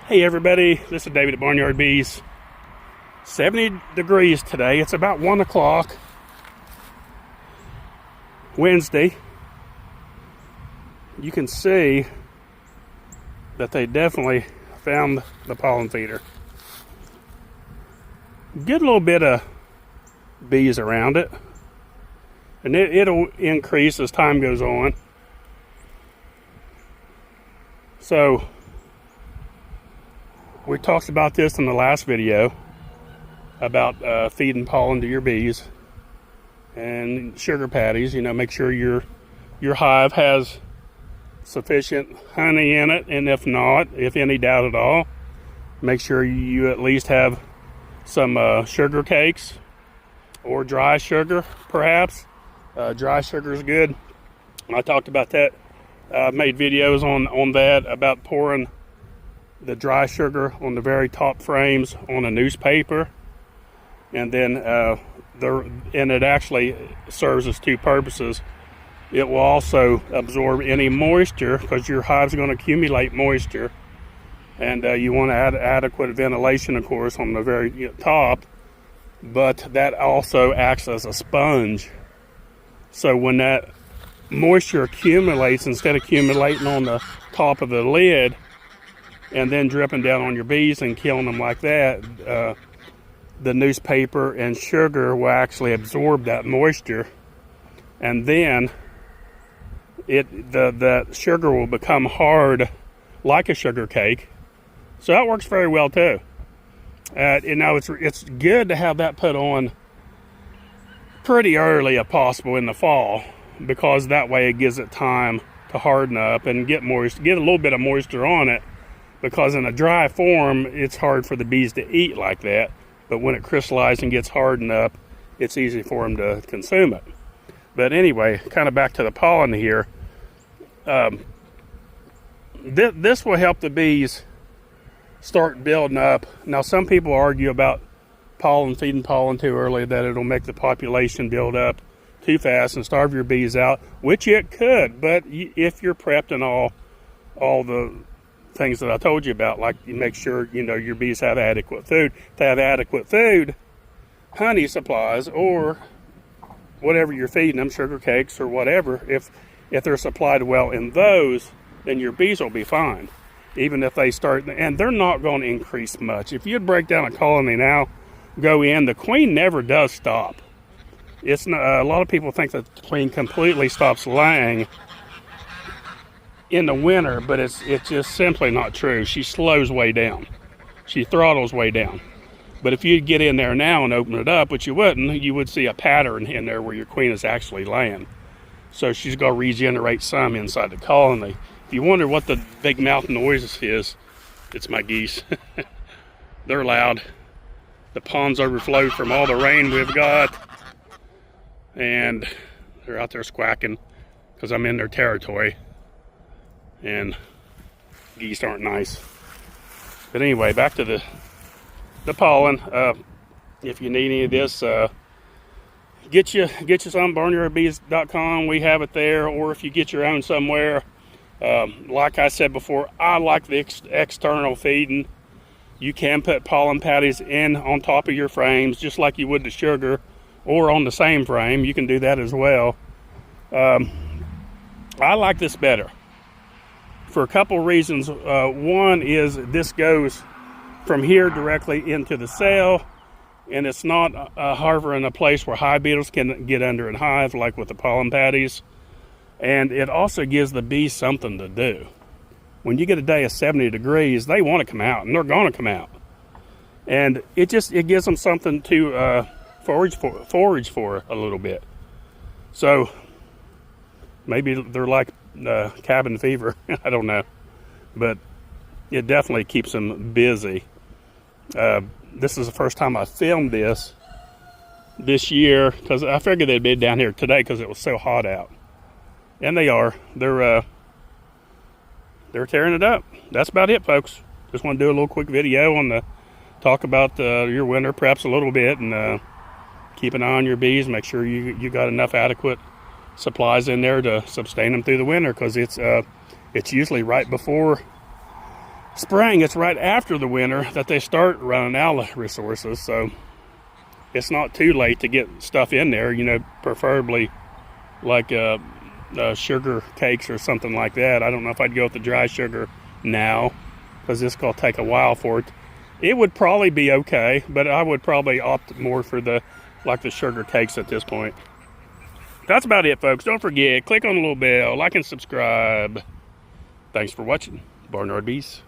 Hey everybody, this is David at Barnyard Bees. 70 degrees today. It's about 1 o'clock Wednesday. You can see that they definitely found the pollen feeder. Good little bit of bees around it, and it'll increase as time goes on. So we talked about this in the last video about feeding pollen to your bees and sugar patties. You know, make sure your hive has sufficient honey in it, and if not, if any doubt at all, make sure you at least have some sugar cakes or dry sugar, perhaps. Dry sugar is good. I talked about that. I made videos on that, about pouring the dry sugar on the very top frames on a newspaper, and then and it actually serves as two purposes. It will also absorb any moisture, because your hive's going to accumulate moisture, and you want to add adequate ventilation, of course, on the very top, but that also acts as a sponge. So when that moisture accumulates, instead of accumulating on the top of the lid and then dripping down on your bees and killing them like that, the newspaper and sugar will actually absorb that moisture, and then the sugar will become hard like a sugar cake. So that works very well too. You know, it's good to have that put on pretty early if possible in the fall, because that way it gives it time to harden up and get a little bit of moisture on it. Because in a dry form, it's hard for the bees to eat like that. But when it crystallizes and gets hardened up, it's easy for them to consume it. But anyway, kind of back to the pollen here. This will help the bees start building up. Now, some people argue about feeding pollen too early, that it'll make the population build up too fast and starve your bees out, which it could. But if you're prepped and all the things that I told you about, like you make sure your bees have adequate food. To have adequate food, honey supplies or whatever you're feeding them, sugar cakes or whatever, if they're supplied well in those, then your bees will be fine. Even if they start, and they're not going to increase much. If you break down a colony now, go in, the queen never does stop. It's not, a lot of people think that the queen completely stops laying in the winter, but it's just simply not true. She slows way down. She throttles way down. But if you get in there now and open it up, which you wouldn't, you would see a pattern in there where your queen is actually laying. So she's going to regenerate some inside the colony. If you wonder what the big mouth noise is, it's my geese. They're loud. The ponds overflowed from all the rain we've got, and they're out there squawking because I'm in their territory. And geese aren't nice. But anyway, back to the pollen. If you need any of this, get you some, barnyardbees.com. We have it there. Or if you get your own somewhere, like I said before, I like the external feeding. You can put pollen patties in on top of your frames, just like you would the sugar, or on the same frame. You can do that as well. I like this better for a couple reasons. One is this goes from here directly into the cell, and it's not harboring a place where hive beetles can get under and hive, like with the pollen patties. And it also gives the bees something to do. When you get a day of 70 degrees, they want to come out, and they're going to come out. And it gives them something to forage for a little bit. So maybe they're like cabin fever. I don't know, but it definitely keeps them busy. This is the first time I filmed this year, because I figured they'd be down here today because it was so hot out, and they are. They're tearing it up. That's about it, folks. Just want to do a little quick video on talk about your winter preps a little bit, and keep an eye on your bees. Make sure you got enough adequate supplies in there to sustain them through the winter, because it's usually right before spraying, it's right after the winter that they start running out of resources. So it's not too late to get stuff in there, you know, preferably like sugar cakes or something like that. I don't know if I'd go with the dry sugar now, because it's going to take a while for it. It would probably be okay, but I would probably opt more for the sugar cakes at this point. That's about it, folks. Don't forget, click on the little bell, like and subscribe. Thanks for watching. Barnyard Bees.